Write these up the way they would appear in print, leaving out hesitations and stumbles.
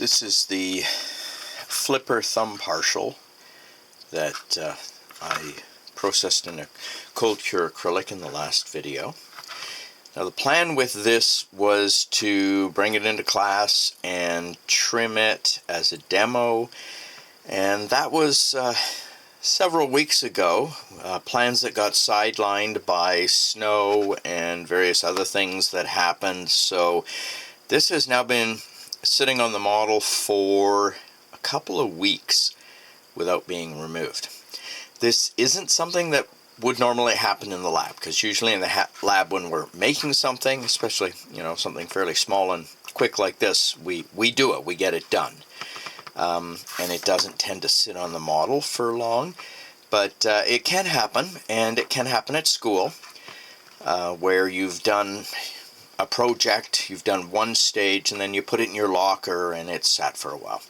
This is the flipper thumb partial that I processed in a cold cure acrylic in the last video. Now the plan with this was to bring it into class and trim it as a demo, and that was several weeks ago. Plans that got sidelined by snow and various other things that happened, so this has now been sitting on the model for a couple of weeks without being removed. This isn't something that would normally happen in the lab, because usually in the lab when we're making something, especially something fairly small and quick like this, we do it, we get it done. And it doesn't tend to sit on the model for long, but it can happen, and it can happen at school where you've done a project, you've done one stage, and then you put it in your locker and it's sat for a while.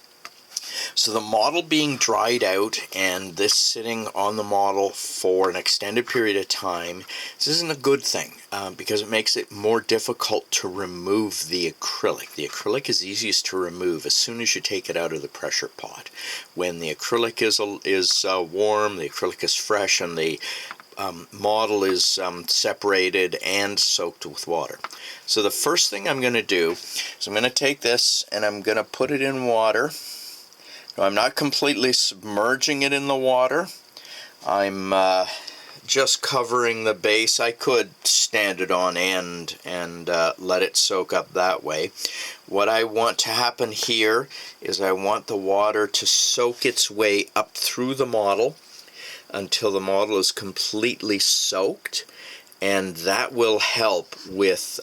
So the model being dried out and this sitting on the model for an extended period of time, this isn't a good thing because it makes it more difficult to remove the acrylic. The acrylic is easiest to remove as soon as you take it out of the pressure pot. When the acrylic is warm, the acrylic is fresh, and the model is separated and soaked with water. So the first thing I'm going to do is I'm going to take this and I'm going to put it in water. Now, I'm not completely submerging it in the water. I'm just covering the base. I could stand it on end and let it soak up that way. What I want to happen here is I want the water to soak its way up through the model until the model is completely soaked, and that will help with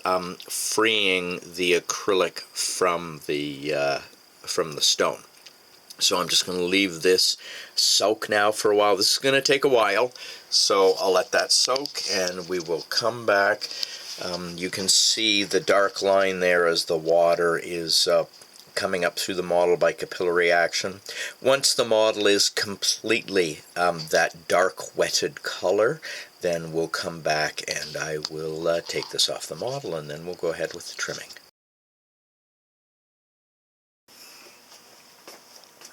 freeing the acrylic from the stone. So I'm just going to leave this soak now for a while. This is going to take a while, so I'll let that soak and we will come back. You can see the dark line there as the water is coming up through the model by capillary action. Once the model is completely that dark wetted color, then we'll come back and I will take this off the model, and then we'll go ahead with the trimming.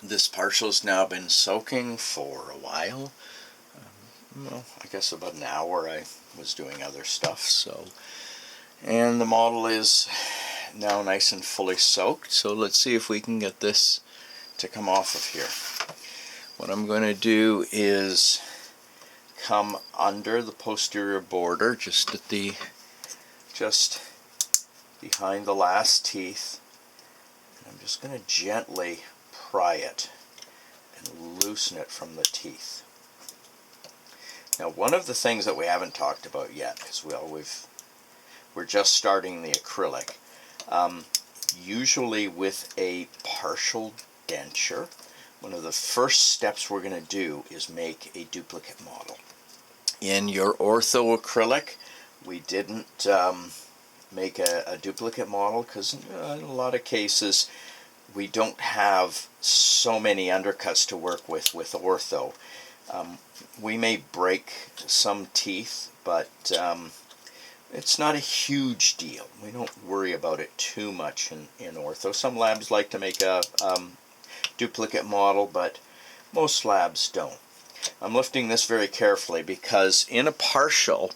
This partial's now been soaking for a while. Well, I guess about an hour. I was doing other stuff, so. And the model is now nice and fully soaked, so let's see if we can get this to come off of here. What I'm going to do is come under the posterior border, just behind the last teeth, and I'm just going to gently pry it and loosen it from the teeth. Now, one of the things that we haven't talked about yet, because we're just starting the acrylic. Usually with a partial denture, one of the first steps we're going to do is make a duplicate model. In your ortho acrylic, we didn't make a duplicate model because in a lot of cases we don't have so many undercuts to work with ortho. We may break some teeth, but it's not a huge deal. We don't worry about it too much in ortho. Some labs like to make a duplicate model, but most labs don't. I'm lifting this very carefully because in a partial,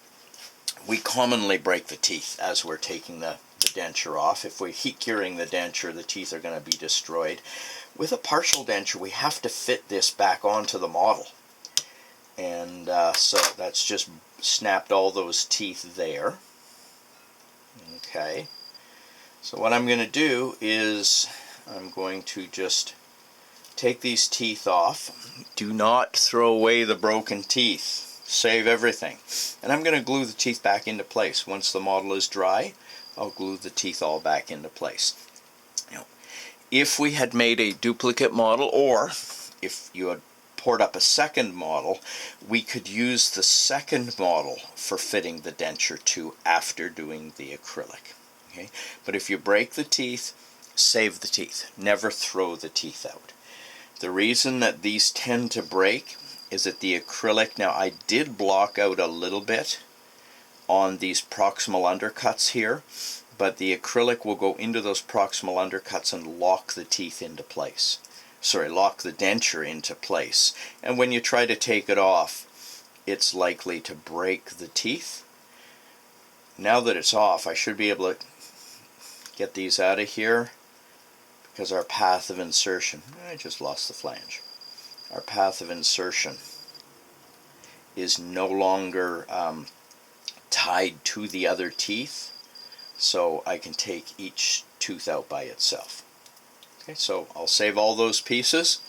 we commonly break the teeth as we're taking the denture off. If we're heat curing the denture, the teeth are going to be destroyed. With a partial denture, we have to fit this back onto the model. And so that's just snapped all those teeth there. Okay, so what I'm going to do is I'm going to just take these teeth off. Do not throw away the broken teeth. Save everything. And I'm going to glue the teeth back into place. Once the model is dry, I'll glue the teeth all back into place. Now, if we had made a duplicate model, or if you had poured up a second model, we could use the second model for fitting the denture to after doing the acrylic. Okay? But if you break the teeth, save the teeth. Never throw the teeth out. The reason that these tend to break is that the acrylic, now I did block out a little bit on these proximal undercuts here, but the acrylic will go into those proximal undercuts and lock the teeth into place. Sorry, lock the denture into place. And when you try to take it off, it's likely to break the teeth. Now that it's off, I should be able to get these out of here, because our path of insertion, I just lost the flange. Our path of insertion is no longer tied to the other teeth, so I can take each tooth out by itself. Okay, so I'll save all those pieces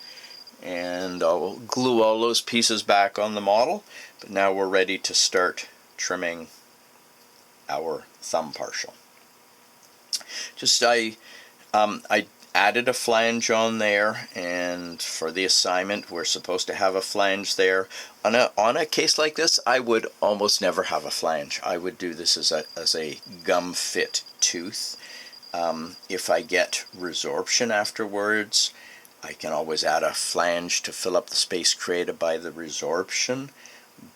and I'll glue all those pieces back on the model, but now we're ready to start trimming our thumb partial. I added a flange on there, and for the assignment we're supposed to have a flange there. On a case like this, I would almost never have a flange. I would do this as a gum fit tooth. If I get resorption afterwards, I can always add a flange to fill up the space created by the resorption.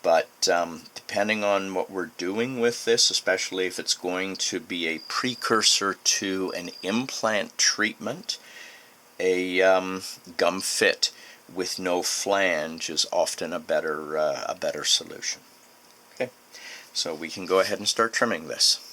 But depending on what we're doing with this, especially if it's going to be a precursor to an implant treatment, a gum fit with no flange is often a better solution. Okay, so we can go ahead and start trimming this.